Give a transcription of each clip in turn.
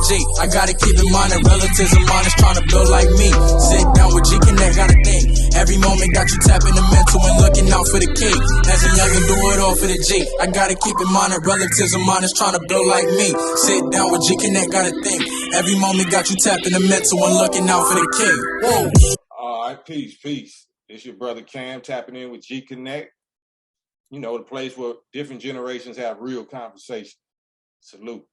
G. I gotta keep in mind that relatives of mine is trying to build like me. Sit down with Gconnet, gotta think. Every moment got you tapping the mental and looking out for the key. As a youngin', do it all for the G. I gotta keep in mind that relatives of mine is trying to build like me. Sit down with Gconnet, gotta think. Every moment got you tapping the mental and looking out for the key. Whoa. All right, peace. It's your brother Cam tapping in with Gconnet. You know, the place where different generations have real conversation. Salute.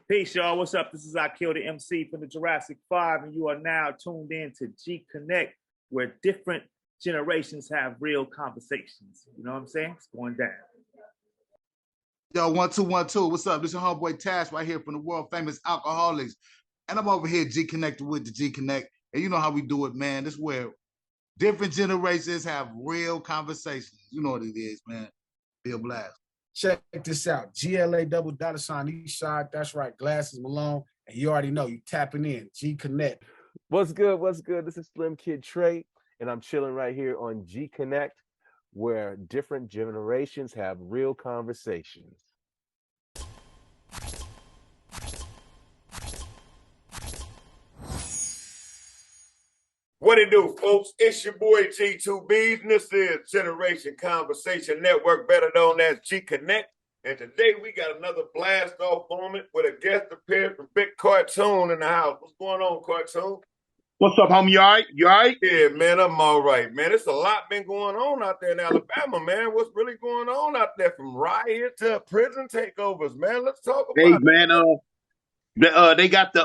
Peace, y'all. What's up? This is I Kill the MC from the Jurassic 5, and you are now tuned in to Gconnet, where different generations have real conversations. You know what I'm saying? It's going down. Yo, 1212. What's up? This is your homeboy Tash right here from the world famous Alcoholics. And I'm over here Gconnected with the Gconnet. And you know how we do it, man. This is where different generations have real conversations. You know what it is, man. Bill Blast. Check this out. GLA $$ each side. That's right. Glasses Malone. And you already know you tapping in. Gconnet. What's good? What's good? This is Slim Kid Trey, and I'm chilling right here on Gconnet, where different generations have real conversations. What it do, folks? It's your boy G2Bs, and this is Generation Conversation Network, better known as Gconnet. And today we got another blast-off moment with a guest appearance from Big Cartoon in the house. What's going on, Cartoon? What's up, homie? You all right? You all right? Yeah, man, I'm all right, man. It's a lot been going on out there in Alabama, man. What's really going on out there, from riot to prison takeovers, man? Let's talk about it. Man, they got the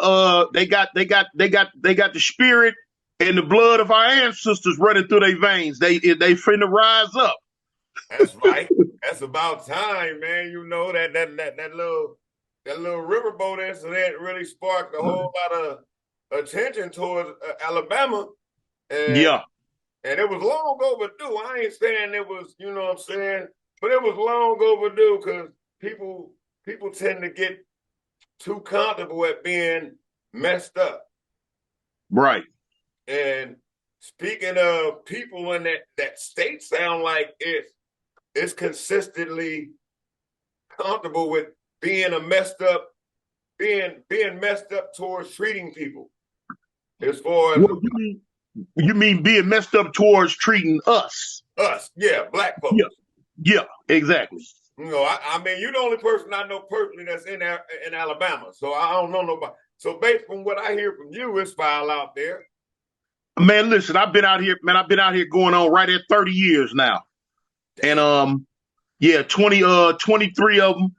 spirit and the blood of our ancestors running through their veins. They finna rise up. That's right. That's about time, man. You know that little riverboat incident really sparked a whole lot of attention towards Alabama. And, yeah. And it was long overdue. I ain't saying it was, you know what I'm saying, but it was long overdue because people tend to get too comfortable at being messed up. Right. And speaking of people in that state sound like it's consistently comfortable with being messed up towards treating people. As far as you mean being messed up towards treating us? Us, yeah, black folks. Yeah, exactly. You know, I mean, you're the only person I know personally that's in Alabama, so I don't know nobody. So based on what I hear from you, it's foul out there. Man, listen, I've been out here going on right at 30 years now. And 23 of them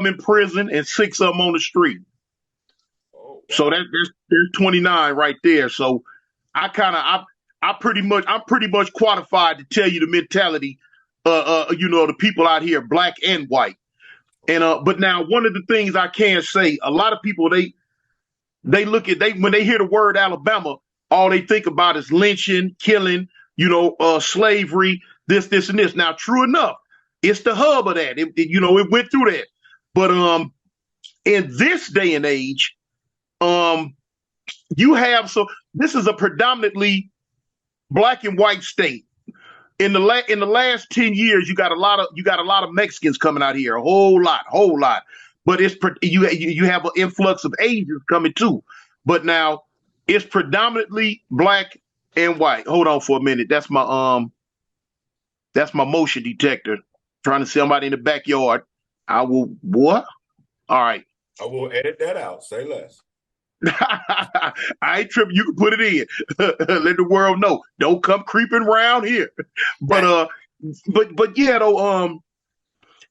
in prison and 6 of them on the street. Oh, wow. So there's 29 right there. So I'm pretty much qualified to tell you the mentality the people out here, black and white. And but now one of the things I can say, a lot of people when they hear the word Alabama, all they think about is lynching, killing, slavery, this, and this. Now, true enough, it's the hub of that. It went through that. But in this day and age, this is a predominantly black and white state. In the last 10 years, you got a lot of Mexicans coming out here, a whole lot. But you have an influx of Asians coming too. But now it's predominantly black and white. Hold on for a minute. That's my motion detector trying to see somebody in the backyard. What? All right. I will edit that out. Say less. I ain't tripping. You can put it in. Let the world know. Don't come creeping around here. But yeah, though,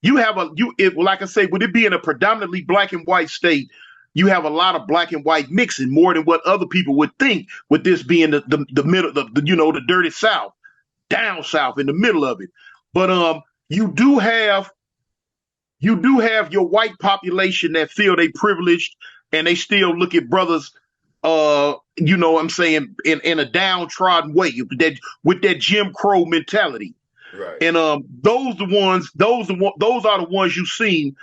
like I say, with it being a predominantly black and white state, you have a lot of black and white mixing more than what other people would think, with this being the middle, the dirty South, down South in the middle of it. But you do have your white population that feel they privileged and they still look at brothers, what I'm saying, in a downtrodden way, with that Jim Crow mentality. Right. And those are the ones you've seen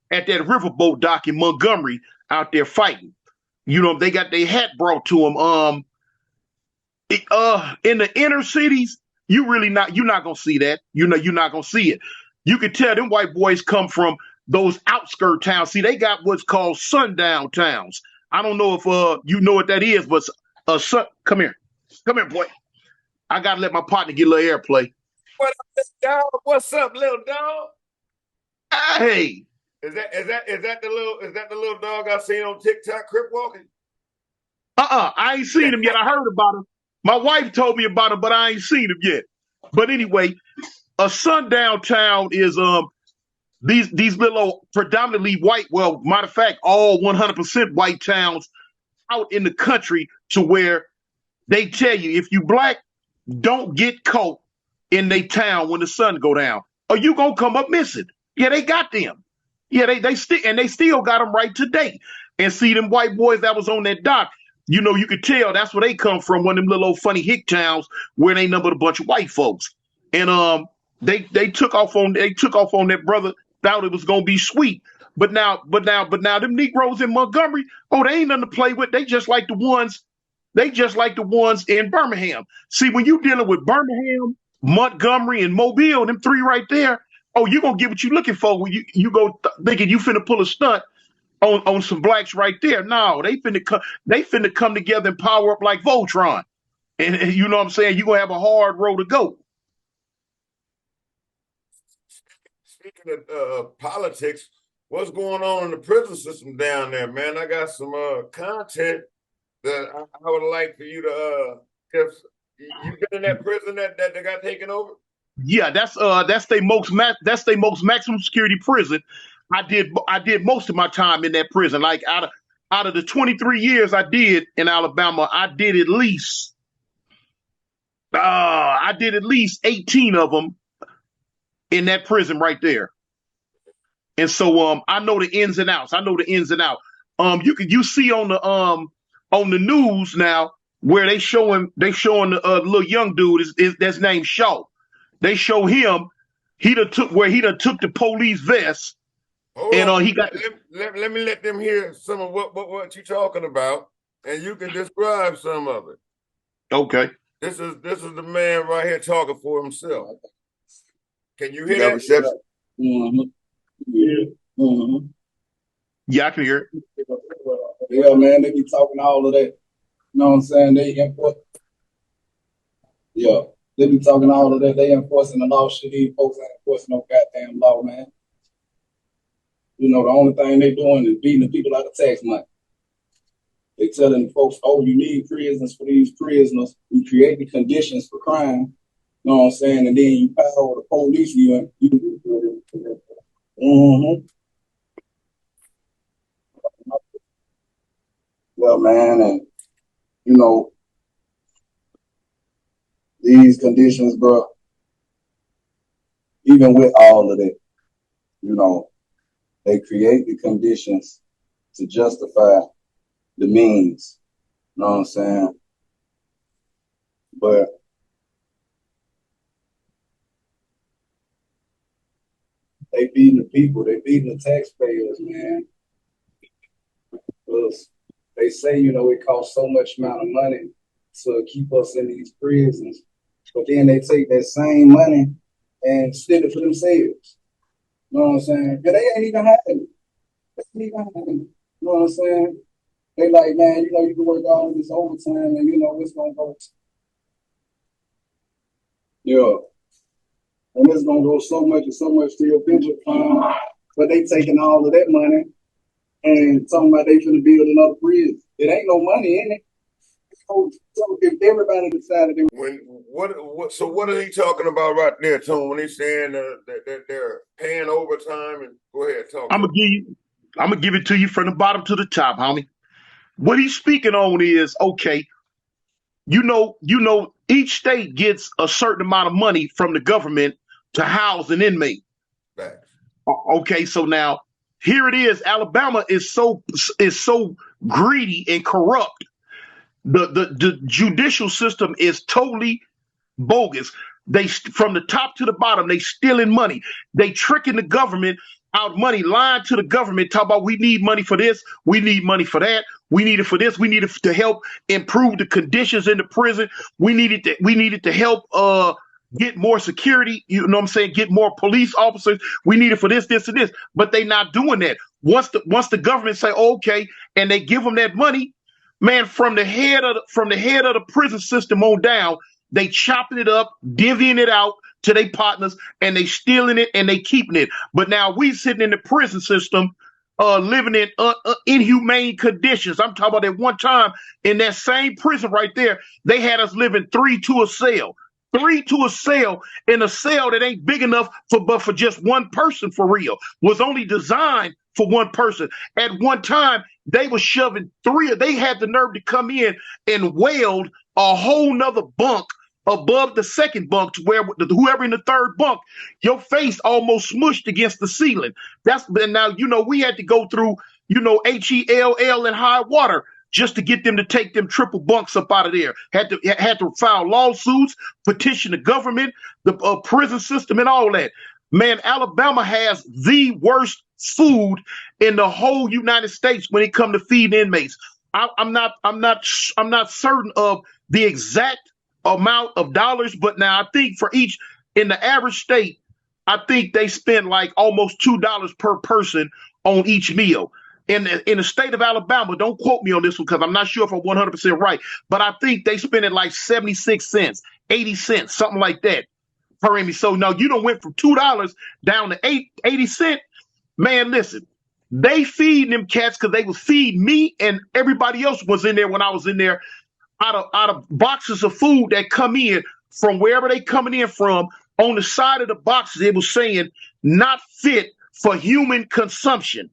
at that riverboat dock in Montgomery out there fighting. They got their hat brought to them. In the inner cities, you're not gonna see that. You're not gonna see it. You can tell them white boys come from those outskirt towns. See, they got what's called sundown towns. I don't know if you know what that is, but come here, boy. I gotta let my partner get a little airplay. What up, dog? What's up, little dog? Hey, is that the little dog I seen on TikTok crip walking? I ain't seen him yet. I heard about him. My wife told me about him, but I ain't seen him yet. But anyway, a sundown town is these little predominantly white, well, matter of fact, all 100% white towns out in the country, to where they tell you if you black, don't get caught in they town when the sun go down, or you gonna come up missing. Yeah, they got them. Yeah, they still got them right today. And see, them white boys that was on that dock, you know, you could tell that's where they come from, one of them little old funny hick towns where they numbered a bunch of white folks. And they took off on that brother, thought it was gonna be sweet. But now them Negroes in Montgomery, oh, they ain't nothing to play with. They just like the ones in Birmingham. See, when you dealing with Birmingham, Montgomery, and Mobile, them three right there, oh, you gonna get what you looking for when you go thinking you finna pull a stunt on some blacks right there. No, they finna come together and power up like Voltron. And you know what I'm saying? You're gonna have a hard road to go. Speaking of politics, what's going on in the prison system down there, man? I got some content that I would like for you to you been in that prison that they got taken over? Yeah, that's their most maximum security prison. I did most of my time in that prison. Like out of the 23 years I did in Alabama, I did at least 18 of them in that prison right there. And so I know the ins and outs. You see on the news now where they showing the little young dude that's named Shaw. They show him he done took the police vest. He got. Let me let them hear some of what you talking about, and you can describe some of it. Okay. This is the man right here talking for himself. Can you hear that? Reception? Mm-hmm. Yeah. Mm-hmm. Yeah, I can hear it. Yeah, man, they be talking all of that. You know what I'm saying? They be talking all of that. They enforcing the law. Shit, these folks ain't enforcing no goddamn law, man. You know, the only thing they doing is beating the people out of tax money. They telling folks, oh, you need prisons for these prisoners. We create the conditions for crime. You know what I'm saying? And then you power the police you. Mm-hmm. Yeah, man, and you know, these conditions, bro, even with all of it, you know, they create the conditions to justify the means. You know what I'm saying? But they beating the people, they beating the taxpayers, man. Because they say, you know, it costs so much amount of money to keep us in these prisons. But then they take that same money and steal it for themselves. You know what I'm saying? But they ain't even having it. You know what I'm saying? They like, man, you know, you can work all of this overtime and you know it's gonna go. Yeah. And it's gonna go so much to your pension fund. But they taking all of that money and talking about they finna build another prison. It ain't no money in it. So if everybody decided what are he talking about right there, Tone, when he's saying that they're paying overtime? And go ahead, talk. I'm gonna give it to you from the bottom to the top, homie. What he's speaking on is, okay, you know, each state gets a certain amount of money from the government to house an inmate. Right. Okay, so now here it is. Alabama is so greedy and corrupt. The judicial system is totally bogus. They, from the top to the bottom, they stealing money. They tricking the government out money, lying to the government, talk about we need money for this, we need money for that, we need it for this, we need it to help improve the conditions in the prison. We needed to help get more security, you know what I'm saying, get more police officers. We need it for this, this, and this. But they not doing that. Once the government say, okay, and they give them that money, man, from the head of the prison system on down, they chopping it up, divvying it out to their partners, and they stealing it and they keeping it. But now we sitting in the prison system, living in inhumane conditions. I'm talking about at one time in that same prison right there, they had us living 3 to a cell. 3 to a cell, in a cell that ain't big enough for just one person for real. Was only designed for one person. At one time, they were shoving 3. They had the nerve to come in and weld a whole nother bunk above the second bunk to where whoever in the third bunk, your face almost smushed against the ceiling. Now, you know, we had to go through, you know, HELL and high water just to get them to take them triple bunks up out of there. Had to file lawsuits, petition the government, the prison system, and all that. Man, Alabama has the worst food in the whole United States when it comes to feeding inmates. I'm not certain of the exact amount of dollars, but now I think for each in the average state, I think they spend like almost $2 per person on each meal. In the state of Alabama, don't quote me on this one because I'm not sure if I'm 100% right, but I think they spend it like 76 cents, 80 cents, something like that per Emmy. So now you done went from $2 down to 80 cents. Man, listen, they feed them cats because they would feed me and everybody else was in there when I was in there out of boxes of food that come in from wherever they coming in from. On the side of the boxes, it was saying not fit for human consumption.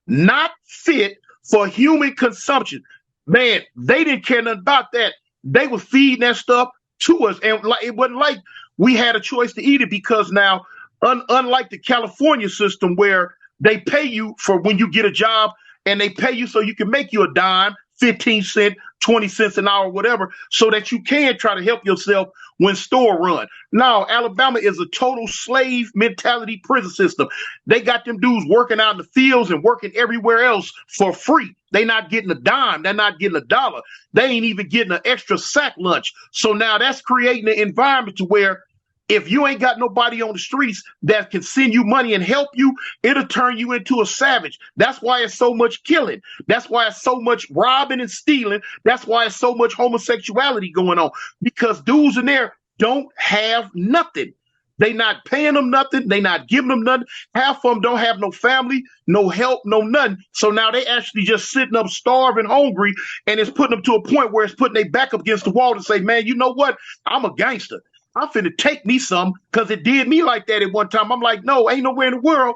Not fit for human consumption. Man, they didn't care nothing about that. They were feeding that stuff to us. And it wasn't like we had a choice to eat it because now, unlike the California system where they pay you for when you get a job and they pay you so you can make you a dime, 15 cents, 20 cents an hour, whatever, so that you can try to help yourself when store run. Now, Alabama is a total slave mentality prison system. They got them dudes working out in the fields and working everywhere else for free. They not getting a dime. They're not getting $1. They ain't even getting an extra sack lunch. So now that's creating an environment to where if you ain't got nobody on the streets that can send you money and help you, it'll turn you into a savage. That's why it's so much killing. That's why it's so much robbing and stealing. That's why it's so much homosexuality going on, because dudes in there don't have nothing. They not paying them nothing. They not giving them nothing. Half of them don't have no family, no help, no nothing. So now they actually just sitting up starving, hungry, and it's putting them to a point where it's putting their back up against the wall to say, man, you know what? I'm a gangster. I'm finna take me some because it did me like that at one time. I'm like, no, ain't nowhere in the world.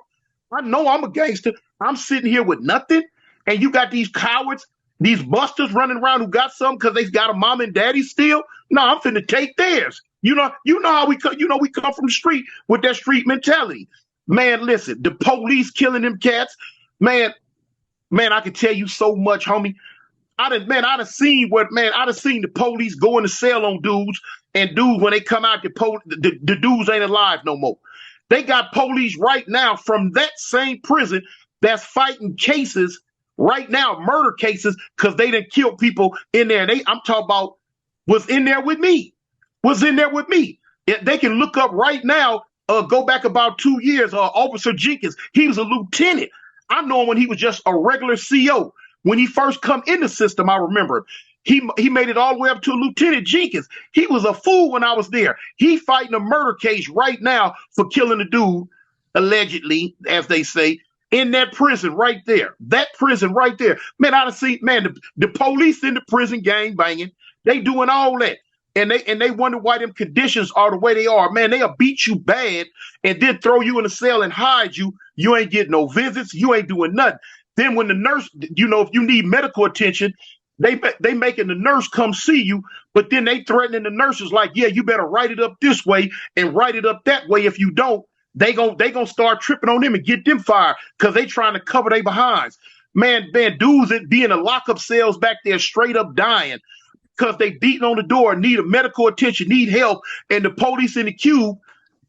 I know I'm a gangster. I'm sitting here with nothing. And you got these cowards, these busters running around who got something because they got a mom and daddy still. No, I'm finna take theirs. You know how we come, we come from the street with that street mentality. Man, listen, the police killing them cats. Man, I can tell you so much, homie. I done seen the police go in the cell on dudes, and dudes, when they come out, the dudes ain't alive no more. They got police right now from that same prison that's fighting cases right now, murder cases, because they done killed people in there. And I'm talking about was in there with me. They can look up right now, go back about 2 years, Officer Jenkins, he was a lieutenant. I know him when he was just a regular CO. When he first come in the system, I remember he made it all the way up to Lieutenant Jenkins. He was a fool when I was there. He fighting a murder case right now for killing a dude, allegedly, as they say, in that prison right there. That prison right there. Man, I done seen, the police in the prison gang banging. They doing all that. And they wonder why them conditions are the way they are. Man, they'll beat you bad and then throw you in a cell and hide you. You ain't getting no visits. You ain't doing nothing. Then when the nurse, if you need medical attention, they making the nurse come see you, but then they threatening the nurses like, yeah, you better write it up this way and write it up that way. If you don't, they gonna start tripping on them and get them fired because they trying to cover their behinds. Man, dudes that be in the lockup cells back there straight up dying because they beating on the door, need a medical attention, need help, and the police in the cube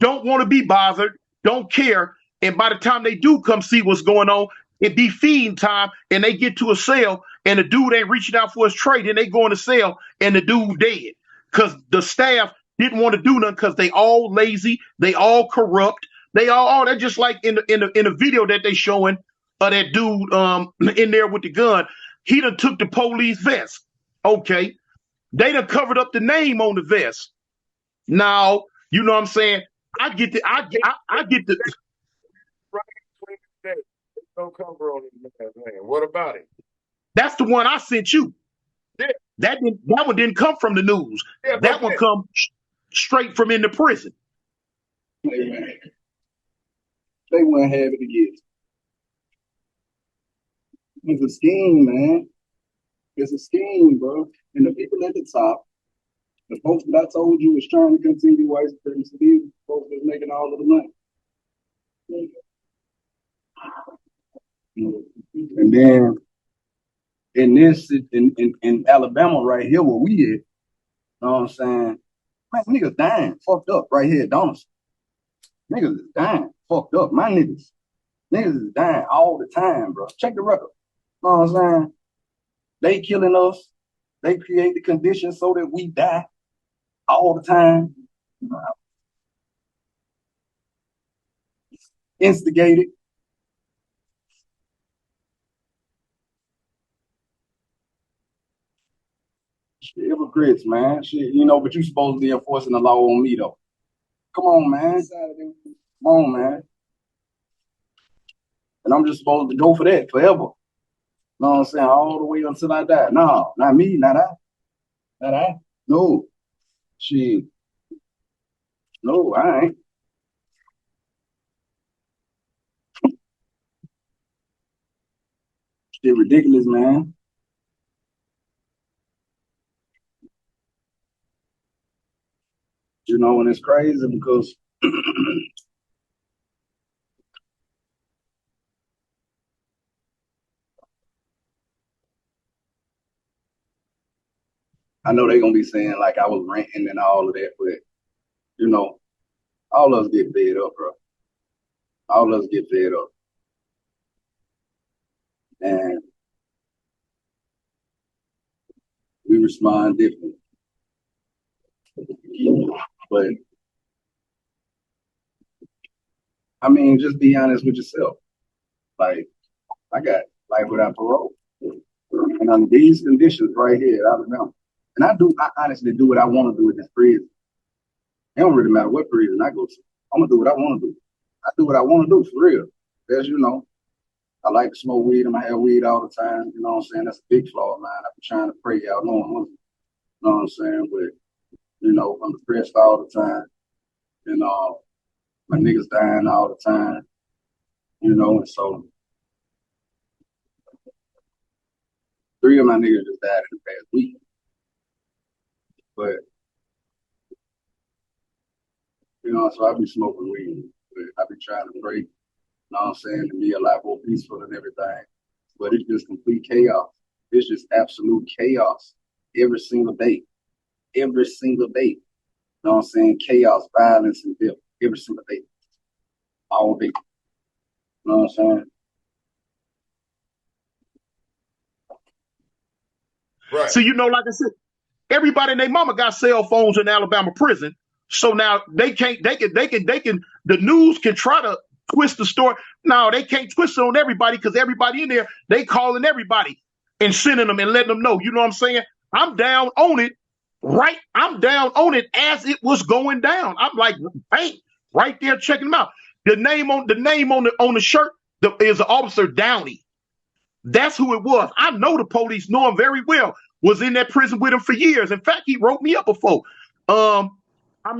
don't want to be bothered, don't care. And by the time they do come see what's going on, it be feeding time, and they get to a cell, and the dude ain't reaching out for his tray. Then they go in the cell, and the dude dead because the staff didn't want to do nothing because they all lazy, they all corrupt, they all they're just like in the video that they showing that dude in there with the gun. He done took the police vest. Okay. They done covered up the name on the vest. Now, you know what I'm saying? I get the no cover on it, man. What about it? That's the one I sent you. Yeah. That one didn't come from the news. Yeah, that one come straight from in the prison. Hey, man. They wouldn't have it to get. It's a scheme, man. It's a scheme, bro. And the people at the top, the folks that I told you was trying to continue white supremacy, these folks that's making all of the money. And then in Alabama right here where we at, you know what I'm saying? Man, niggas dying, fucked up right here at Donaldson. Niggas is dying, fucked up. My niggas is dying all the time, bro. Check the record. You know what I'm saying? They killing us. They create the conditions so that we die all the time. Instigated. Hypocrites, man. Shit, you know, but you supposed to be enforcing the law on me, though. Come on, man. Come on, man. And I'm just supposed to go for that forever. You know what I'm saying? All the way until I die. No, not me, not I. Not I. No. Shit. No, I ain't. Shit ridiculous, man. You know, and it's crazy because I know they're gonna be saying like I was ranting and all of that, but you know, all of us get fed up, bro. All of us get fed up. And we respond differently. But I mean, just be honest with yourself. Like, I got life without parole. And under these conditions right here at Alabama. And I honestly do what I want to do in this prison. It don't really matter what prison I go to. I'm gonna do what I want to do. I do what I want to do for real. As you know, I like to smoke weed. I'm gonna have weed all the time. You know what I'm saying? That's a big flaw of mine. I've been trying to pray out. No one wants it. You know what I'm saying? But, you know, I'm depressed all the time. You know, my niggas dying all the time. You know, and so 3 of my niggas just died in the past week. But, you know, so I be smoking weed. But I be trying to pray. You know what I'm saying? To be a lot more peaceful and everything. But it's just complete chaos. It's just absolute chaos every single day. Every single day. You know what I'm saying? Chaos, violence, and death. Every single day. All day. You know what I'm saying? Right. So, you know, like I said, everybody and their mama got cell phones in Alabama prison. So now the news can try to twist the story. No, they can't twist it on everybody because everybody in there, they calling everybody and sending them and letting them know. You know what I'm saying? I'm down on it. Right. I'm down on it as it was going down. I'm like, bang, right there checking them out. The name on the shirt is Officer Downey. That's who it was. I know the police know him very well. Was in that prison with him for years. In fact, he wrote me up before. I'm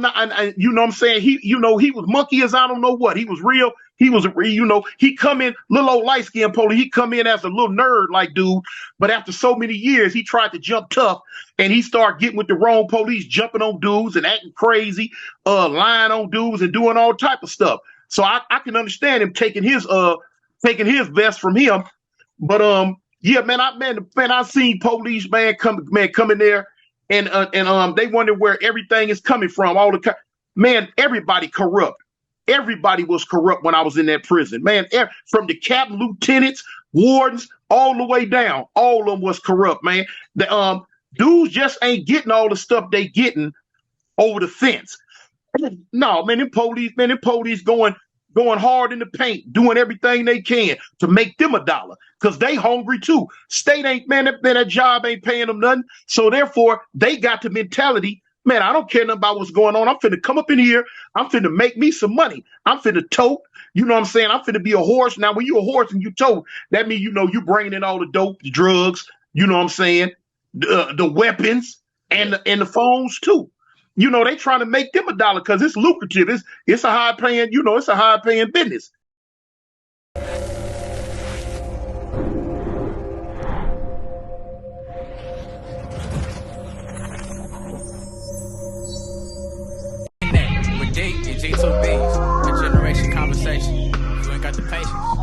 not, you know what I'm saying? He was monkey as I don't know what. He was real. He was, you know, he come in, little old light-skinned police. He come in as a little nerd like dude. But after so many years, he tried to jump tough and he started getting with the wrong police, jumping on dudes and acting crazy, lying on dudes and doing all type of stuff. So I can understand him taking his vest from him. But yeah, man, I seen police come in there and they wonder where everything is coming from. Man, everybody corrupt. Everybody was corrupt when I was in that prison. Man, from the captain, lieutenants, wardens, all the way down, all of them was corrupt, man. The dudes just ain't getting all the stuff they getting over the fence. No, man, them police going hard in the paint, doing everything they can to make them $1 because they hungry too. State ain't, man, that job ain't paying them nothing. So therefore, they got the mentality, man, I don't care nothing about what's going on. I'm finna come up in here. I'm finna make me some money. I'm finna tote. You know what I'm saying? I'm finna be a horse. Now, when you a horse and you tote, that means, you know, you bringing in all the dope, the drugs, you know what I'm saying? The weapons and the phones too. You know, they trying to make them $1 because it's lucrative. It's a high paying, you know, it's a high paying business. With D and G2Bs, a generation conversation. If you ain't got the patience,